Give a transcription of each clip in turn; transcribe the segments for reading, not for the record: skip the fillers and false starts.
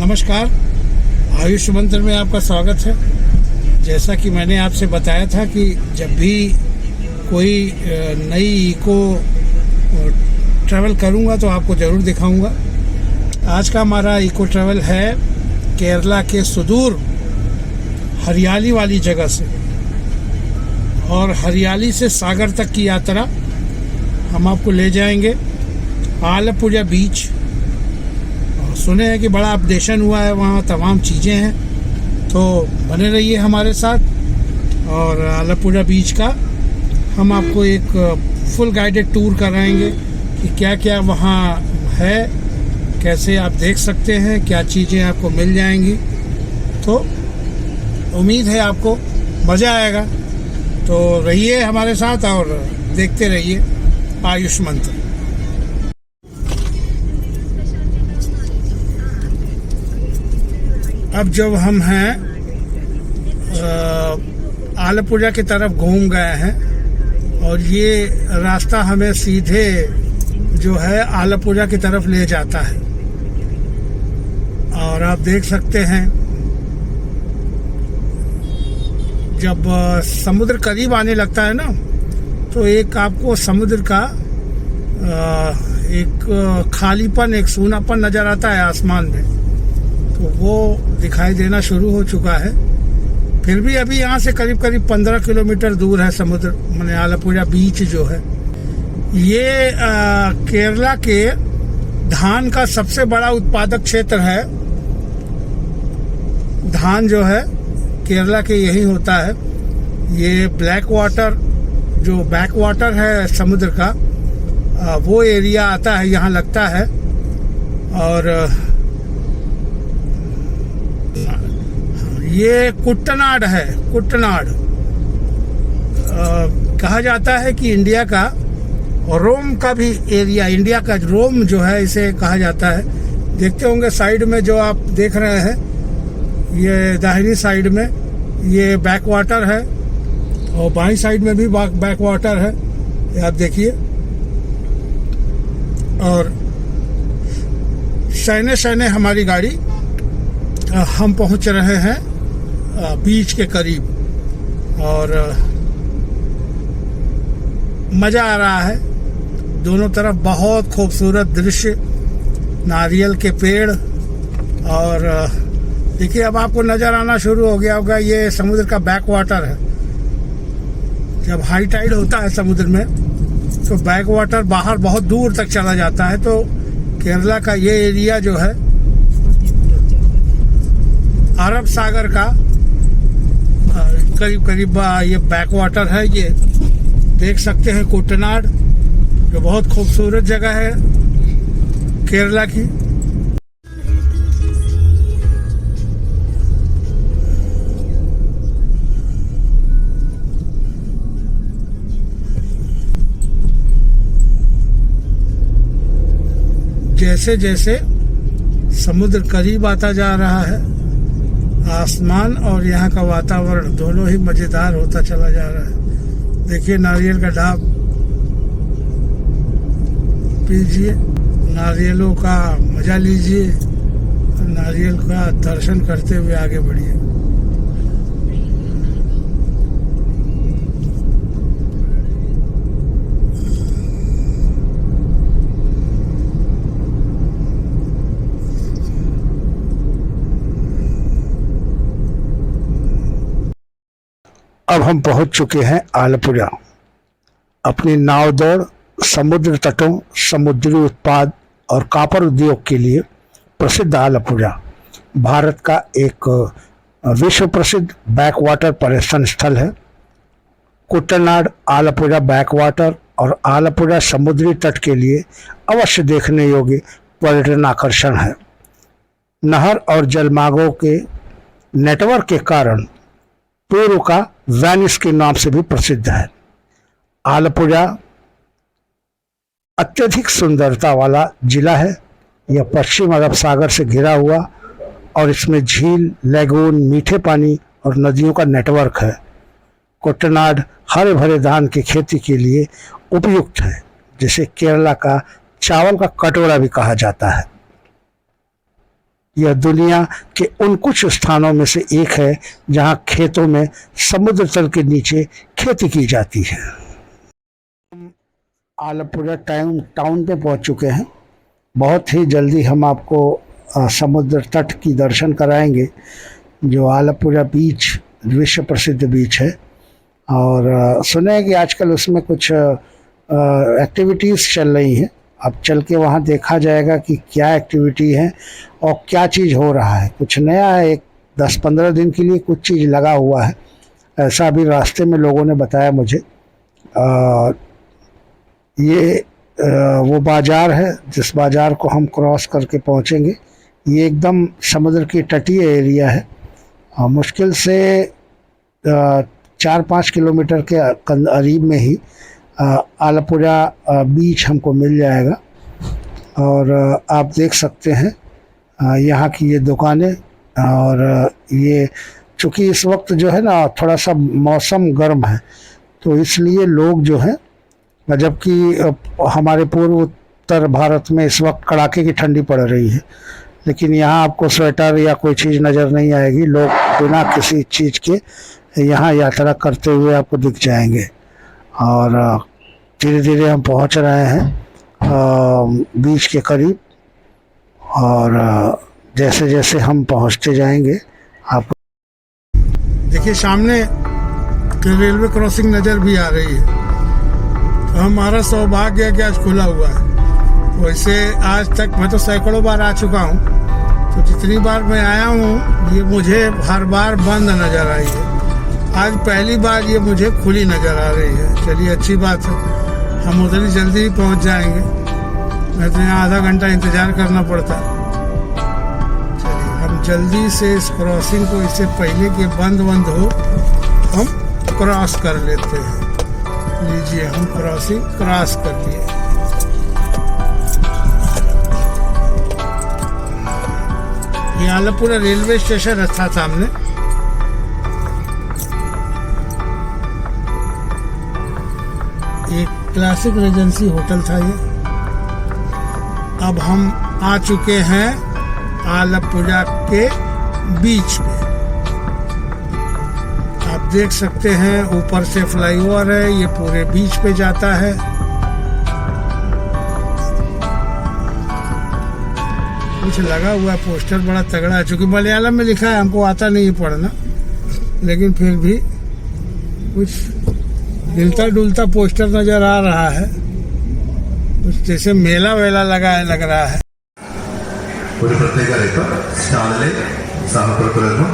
नमस्कार, आयुष मंत्र में आपका स्वागत है। जैसा कि मैंने आपसे बताया था कि जब भी कोई नई इको ट्रैवल करूंगा तो आपको ज़रूर दिखाऊंगा। आज का हमारा इको ट्रैवल है केरला के सुदूर हरियाली वाली जगह से, और हरियाली से सागर तक की यात्रा हम आपको ले जाएंगे। आलपुझा बीच, सुने हैं कि बड़ा अपडेशन हुआ है वहाँ, तमाम चीज़ें हैं, तो बने रहिए हमारे साथ। और आलपुझा बीच का हम आपको एक फुल गाइडेड टूर कराएंगे कि क्या क्या वहाँ है, कैसे आप देख सकते हैं, क्या चीज़ें आपको मिल जाएंगी। तो उम्मीद है आपको मज़ा आएगा, तो रहिए हमारे साथ और देखते रहिए आयुष मंत्र। अब जब हम हैं आलपुझा की तरफ घूम गए हैं, और ये रास्ता हमें सीधे जो है आलपुझा की तरफ ले जाता है। और आप देख सकते हैं जब समुद्र करीब आने लगता है ना, तो एक आपको समुद्र का एक खालीपन, एक सूनापन नज़र आता है आसमान में, तो वो दिखाई देना शुरू हो चुका है। फिर भी अभी यहाँ से करीब करीब 15 किलोमीटर दूर है समुद्र, माने आलपुझा बीच जो है। ये केरला के धान का सबसे बड़ा उत्पादक क्षेत्र है। धान जो है केरला के यही होता है। ये ब्लैक वाटर, जो बैक वाटर है समुद्र का, वो एरिया आता है, यहाँ लगता है। और ये कुट्टनाड है। कुट्टनाड कहा जाता है कि इंडिया का रोम का भी एरिया, इंडिया का रोम जो है इसे कहा जाता है। देखते होंगे साइड में जो आप देख रहे हैं, ये दाहिनी साइड में ये बैक वाटर है, और बाईं साइड में भी बैक वाटर है, ये आप देखिए। और शहने शहने हमारी गाड़ी, हम पहुंच रहे हैं बीच के करीब, और मज़ा आ रहा है। दोनों तरफ बहुत खूबसूरत दृश्य, नारियल के पेड़, और देखिए अब आपको नज़र आना शुरू हो गया होगा, ये समुद्र का बैक वाटर है। जब हाई टाइड होता है समुद्र में तो बैक वाटर बाहर बहुत दूर तक चला जाता है। तो केरला का ये एरिया जो है अरब सागर का करीब करीब ये बैक वाटर है। ये देख सकते हैं कुट्टनाड, जो बहुत खूबसूरत जगह है केरला की। जैसे जैसे समुद्र करीब आता जा रहा है, आसमान और यहाँ का वातावरण दोनों ही मज़ेदार होता चला जा रहा है। देखिए नारियल का ढाब, पीजिए, नारियलों का मज़ा लीजिए, नारियल का दर्शन करते हुए आगे बढ़िए। अब हम पहुंच चुके हैं आलपुझा। अपनी नाव दौड़, समुद्र तटों, समुद्री उत्पाद और कॉपर उद्योग के लिए प्रसिद्ध आलपुझा भारत का एक विश्व प्रसिद्ध बैक वाटर पर्यटन स्थल है। कुट्टनाड, आलपुझा बैक वाटर और आलपुझा समुद्री तट के लिए अवश्य देखने योग्य पर्यटन आकर्षण है। नहर और जलमार्गों के नेटवर्क के कारण पूर्व का वेनिस के नाम से भी प्रसिद्ध है। आलपुझा अत्यधिक सुंदरता वाला जिला है। यह पश्चिम अरब सागर से घिरा हुआ, और इसमें झील, लैगून, मीठे पानी और नदियों का नेटवर्क है। कुट्टनाड हरे भरे धान की खेती के लिए उपयुक्त है, जिसे केरला का चावल का कटोरा भी कहा जाता है। यह दुनिया के उन कुछ स्थानों में से एक है जहां खेतों में समुद्र तल के नीचे खेती की जाती है। आलपुरा टाउन पे पहुंच चुके हैं। बहुत ही जल्दी हम आपको समुद्र तट की दर्शन कराएंगे। जो आलपुरा बीच विश्व प्रसिद्ध बीच है, और सुने हैं कि आजकल उसमें कुछ एक्टिविटीज़ चल रही हैं। अब चल के वहाँ देखा जाएगा कि क्या एक्टिविटी है और क्या चीज़ हो रहा है। कुछ नया है, एक 10-15 दिन के लिए कुछ चीज़ लगा हुआ है, ऐसा अभी रास्ते में लोगों ने बताया मुझे। ये वो बाज़ार है जिस बाज़ार को हम क्रॉस करके पहुँचेंगे। ये एकदम समुद्र की तटीय एरिया है। मुश्किल से 4-5 किलोमीटर के करीब में ही आलपुरा बीच हमको मिल जाएगा। और आप देख सकते हैं यहाँ की ये दुकानें। और ये चूँकि इस वक्त जो है ना थोड़ा सा मौसम गर्म है, तो इसलिए लोग जो हैं, जबकि हमारे पूर्व उत्तर भारत में इस वक्त कड़ाके की ठंडी पड़ रही है, लेकिन यहाँ आपको स्वेटर या कोई चीज़ नज़र नहीं आएगी। लोग बिना किसी चीज़ के यहाँ यात्रा करते हुए आपको दिख जाएंगे। और धीरे धीरे हम पहुँच रहे हैं बीच के करीब, और जैसे जैसे हम पहुँचते जाएंगे आप देखिए सामने रेलवे क्रॉसिंग नज़र भी आ रही है। तो हमारा सौभाग्य है कि आज खुला हुआ है। वैसे आज तक मैं तो सैकड़ों बार आ चुका हूँ, तो जितनी बार मैं आया हूँ ये मुझे हर बार बंद नज़र आई है। आज पहली बार ये मुझे खुली नज़र आ रही है। चलिए अच्छी बात है, हम उधर ही जल्दी ही पहुँच जाएंगे। मैं तो यहाँ आधा घंटा इंतज़ार करना पड़ता। चलिए हम जल्दी से इस क्रॉसिंग को, इससे पहले कि बंद हो, हम क्रॉस कर लेते हैं। लीजिए हम क्रॉसिंग क्रॉस कर लिए। ये आलपुरा रेलवे स्टेशन था सामने। एक क्लासिक रेजेंसी होटल था ये। अब हम आ चुके हैं आलपुरा के बीच पे। आप देख सकते हैं ऊपर से फ्लाईओवर है, ये पूरे बीच पे जाता है। कुछ लगा हुआ पोस्टर बड़ा तगड़ा है, चूंकि मलयालम में लिखा है, हमको आता नहीं है पढ़ना, लेकिन फिर भी कुछ हिलता डुलता पोस्टर नजर आ रहा है, कुछ जैसे मेला वेला लगा है, लग रहा है। ഒരു പ്രത്യേക അറിയിപ്പ്, സ്റ്റാളിലെ സഹപ്രവർത്തകർക്കും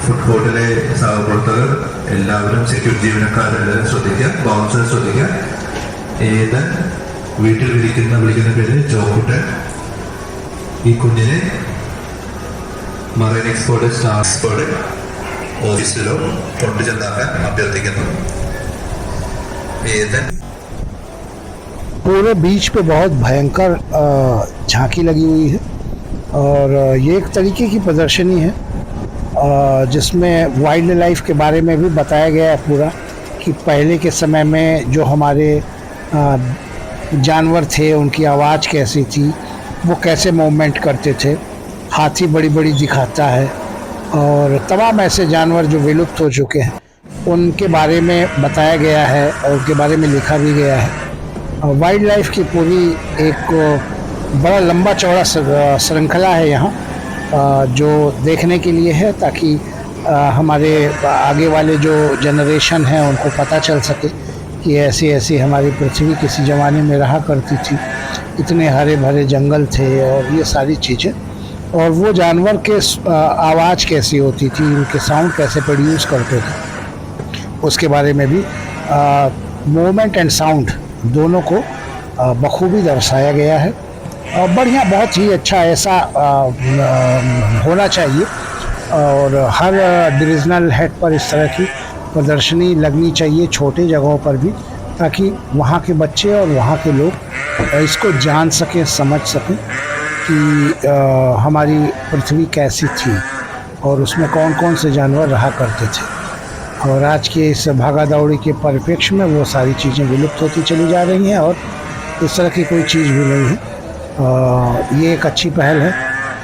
ഫുഡ് കോർട്ടിലെ സഹപ്രവർത്തകർ എല്ലാവരും, സെക്യൂരിറ്റി ജീവനക്കാരെല്ലാവരും ശ്രദ്ധിക്കുക, ബൗൺസർ ശ്രദ്ധിക്കുക. ഏത് വീട്ടിൽ വിളിക്കുന്ന പേര് ജോക്കുട്ടൻ. ഈ കുഞ്ഞിനെ മറൈൻ എക്സ്പോർട്ട് സ്റ്റാഫ് എക്സ്പോർട്ട് ഓഫീസിലോ കൊണ്ടുചെന്നാക്കാൻ അഭ്യർത്ഥിക്കുന്നു. ഏത് पूरे बीच पे बहुत भयंकर झांकी लगी हुई है, और ये एक तरीके की प्रदर्शनी है जिसमें वाइल्ड लाइफ के बारे में भी बताया गया है पूरा, कि पहले के समय में जो हमारे जानवर थे उनकी आवाज़ कैसी थी, वो कैसे मूवमेंट करते थे। हाथी बड़ी बड़ी दिखाता है, और तमाम ऐसे जानवर जो विलुप्त हो चुके हैं उनके बारे में बताया गया है और उनके बारे में लिखा भी गया है। वाइल्ड लाइफ की पूरी एक बड़ा लंबा चौड़ा श्रृंखला है यहाँ, जो देखने के लिए है, ताकि हमारे आगे वाले जो जनरेशन हैं उनको पता चल सके कि ऐसी ऐसी हमारी पृथ्वी किसी ज़माने में रहा करती थी, इतने हरे भरे जंगल थे और ये सारी चीज़ें, और वो जानवर के आवाज़ कैसी होती थी, उनके साउंड कैसे प्रोड्यूस करते थे, उसके बारे में भी मूवमेंट एंड साउंड दोनों को बखूबी दर्शाया गया है। और बढ़िया, बहुत ही अच्छा ऐसा होना चाहिए, और हर डिविज़नल हेड पर इस तरह की प्रदर्शनी लगनी चाहिए, छोटे जगहों पर भी, ताकि वहाँ के बच्चे और वहाँ के लोग इसको जान सकें, समझ सकें कि हमारी पृथ्वी कैसी थी और उसमें कौन कौन से जानवर रहा करते थे। और आज के इस भागा दौड़ी के परिप्रेक्ष्य में वो सारी चीज़ें विलुप्त होती चली जा रही हैं, और इस तरह की कोई चीज़ भी नहीं है। ये एक अच्छी पहल है,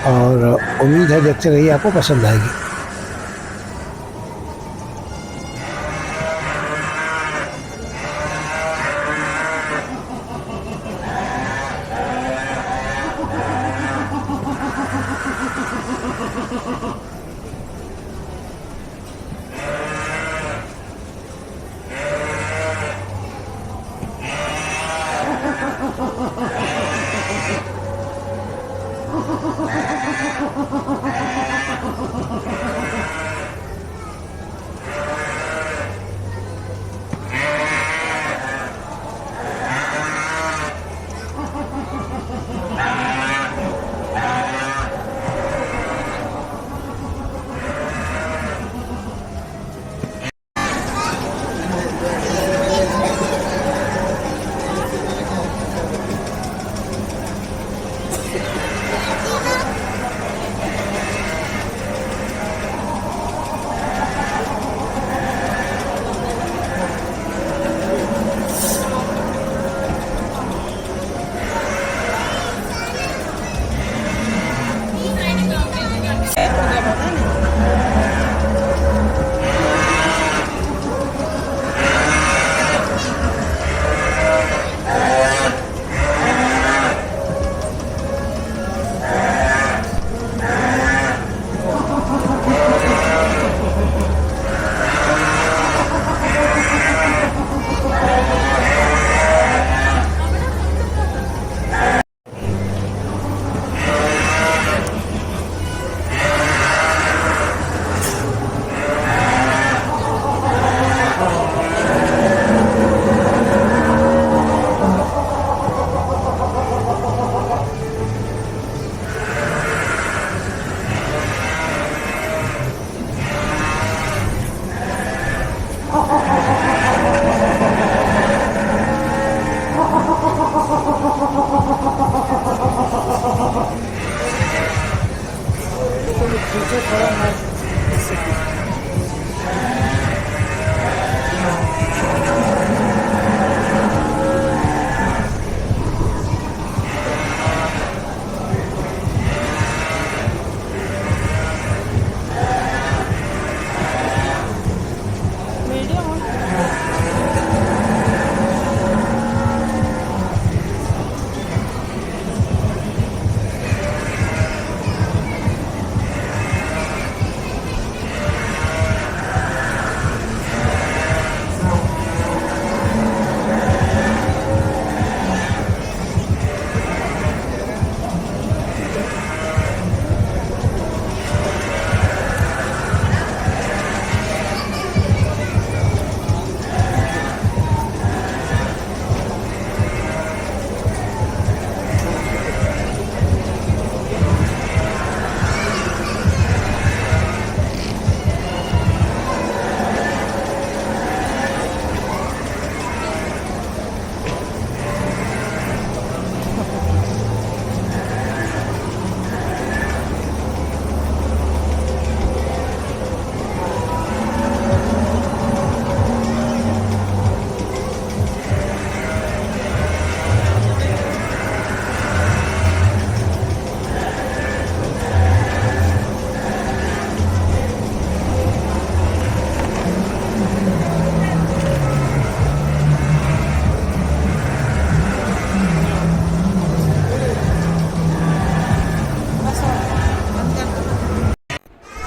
और उम्मीद है देखते रहिए, आपको पसंद आएगी।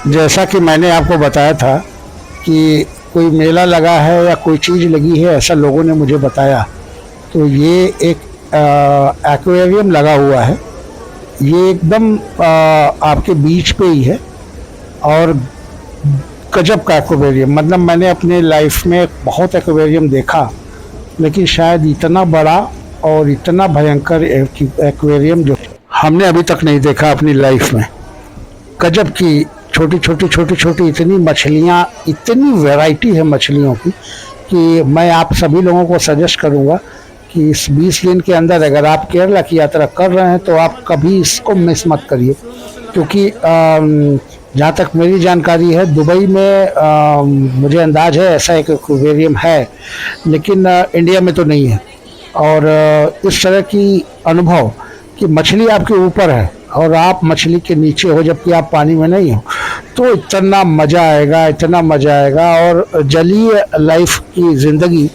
जैसा कि मैंने आपको बताया था कि कोई मेला लगा है या कोई चीज़ लगी है, ऐसा लोगों ने मुझे बताया। तो ये एक एक्वेरियम लगा हुआ है, ये एकदम आपके बीच पे ही है और गजब का एक्वेरियम। मतलब मैंने अपने लाइफ में बहुत एक्वेरियम देखा, लेकिन शायद इतना बड़ा और इतना भयंकर एक्वेरियम जो हमने अभी तक नहीं देखा अपनी लाइफ में। गजब की छोटी छोटी इतनी मछलियाँ, इतनी वैरायटी है मछलियों की कि मैं आप सभी लोगों को सजेस्ट करूँगा कि इस 20 दिन के अंदर अगर आप केरला की यात्रा कर रहे हैं तो आप कभी इसको मिस मत करिए, क्योंकि जहाँ तक मेरी जानकारी है दुबई में मुझे अंदाज है ऐसा एक एक्वेरियम है, लेकिन इंडिया में तो नहीं है। और इस तरह की अनुभव कि मछली आपके ऊपर है और आप मछली के नीचे हो जबकि आप पानी में नहीं हो, तो इतना मज़ा आएगा, इतना मज़ा आएगा। और जलीय लाइफ की ज़िंदगी,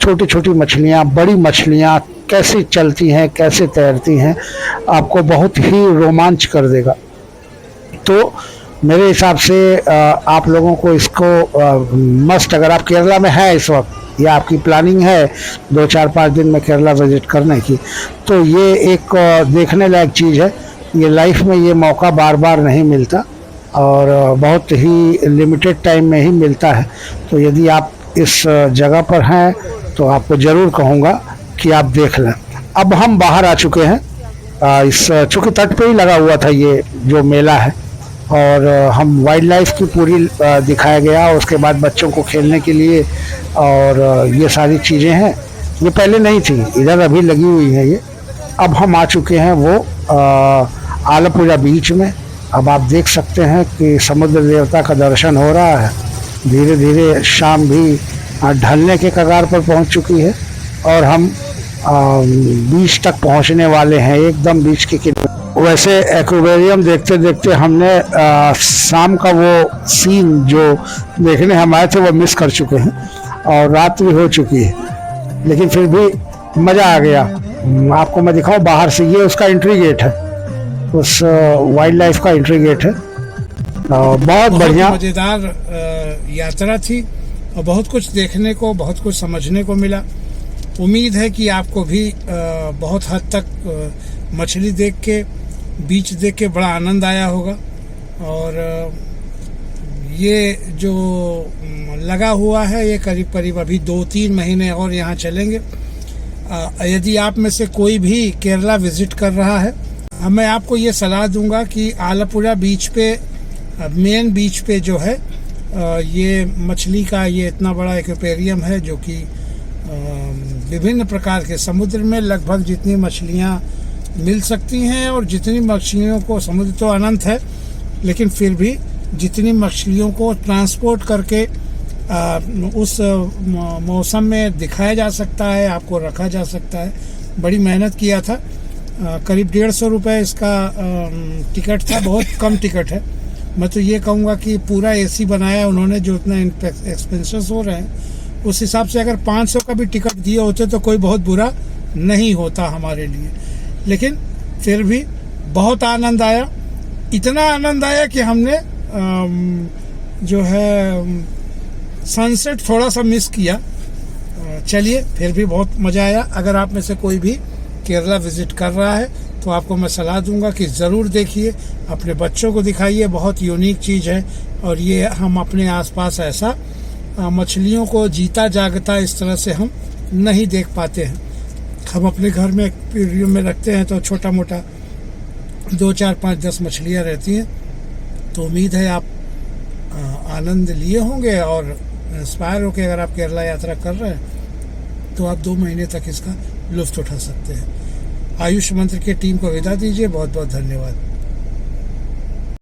छोटी छोटी मछलियाँ, बड़ी मछलियाँ कैसे चलती हैं, कैसे तैरती हैं, आपको बहुत ही रोमांच कर देगा। तो मेरे हिसाब से आप लोगों को इसको मस्ट, अगर आप केरला में हैं इस वक्त या आपकी प्लानिंग है 2-4-5 दिन में केरला विजिट करने की, तो ये एक देखने लायक चीज़ है। ये लाइफ में ये मौका बार बार नहीं मिलता और बहुत ही लिमिटेड टाइम में ही मिलता है। तो यदि आप इस जगह पर हैं तो आपको ज़रूर कहूँगा कि आप देख लें। अब हम बाहर आ चुके हैं, इस चूँकि तट पे ही लगा हुआ था ये जो मेला है, और हम वाइल्ड लाइफ की पूरी दिखाया गया। उसके बाद बच्चों को खेलने के लिए और ये सारी चीज़ें हैं, ये पहले नहीं थी, इधर अभी लगी हुई है ये। अब हम आ चुके हैं वो आलपुरा बीच में। अब आप देख सकते हैं कि समुद्र देवता का दर्शन हो रहा है। धीरे धीरे शाम भी ढलने के कगार पर पहुंच चुकी है और हम बीच तक पहुंचने वाले हैं, एकदम बीच के किनारे। वैसे एक्वेरियम देखते देखते हमने शाम का वो सीन जो देखने हम आए थे वो मिस कर चुके हैं और रात भी हो चुकी है, लेकिन फिर भी मज़ा आ गया। आपको मैं दिखाऊं बाहर से, ये उसका एंट्री गेट है, उस वाइल्ड लाइफ का एंट्री गेट है। बहुत बढ़िया मज़ेदार यात्रा थी और बहुत कुछ देखने को, बहुत कुछ समझने को मिला। उम्मीद है कि आपको भी बहुत हद तक मछली देख के, बीच देख के बड़ा आनंद आया होगा। और ये जो लगा हुआ है ये करीब करीब अभी 2-3 महीने और यहाँ चलेंगे। यदि आप में से कोई भी केरला विजिट कर रहा है, मैं आपको ये सलाह दूंगा कि आलपुरा बीच पे, मेन बीच पे जो है ये मछली का ये इतना बड़ा एक्वेरियम है जो कि विभिन्न प्रकार के, समुद्र में लगभग जितनी मछलियाँ मिल सकती हैं और जितनी मछलियों को, समुद्र तो अनंत है लेकिन फिर भी जितनी मछलियों को ट्रांसपोर्ट करके उस मौसम में दिखाया जा सकता है, आपको रखा जा सकता है। बड़ी मेहनत किया था, करीब 150 रुपये इसका टिकट था, बहुत कम टिकट है। मैं तो ये कहूँगा कि पूरा एसी बनाया उन्होंने, जो इतना एक्सपेंसेस हो रहे हैं उस हिसाब से अगर 500 का भी टिकट दिए होते तो कोई बहुत बुरा नहीं होता हमारे लिए। लेकिन फिर भी बहुत आनंद आया, इतना आनंद आया कि हमने जो है सनसेट थोड़ा सा मिस किया। चलिए, फिर भी बहुत मज़ा आया। अगर आप में से कोई भी केरला विज़िट कर रहा है तो आपको मैं सलाह दूंगा कि ज़रूर देखिए, अपने बच्चों को दिखाइए, बहुत यूनिक चीज़ है। और ये हम अपने आसपास ऐसा मछलियों को जीता जागता इस तरह से हम नहीं देख पाते हैं। हम अपने घर में एक्वेरियम में रखते हैं तो छोटा मोटा 2, 4, 5, 10 मछलियाँ रहती हैं। तो उम्मीद है आप आनंद लिए होंगे और इंस्पायर होकर अगर आप केरला यात्रा कर रहे हैं तो आप 2 महीने तक इसका लुत्फ़ उठा सकते हैं। आयुष मंत्र की टीम को विदा दीजिए। बहुत बहुत धन्यवाद।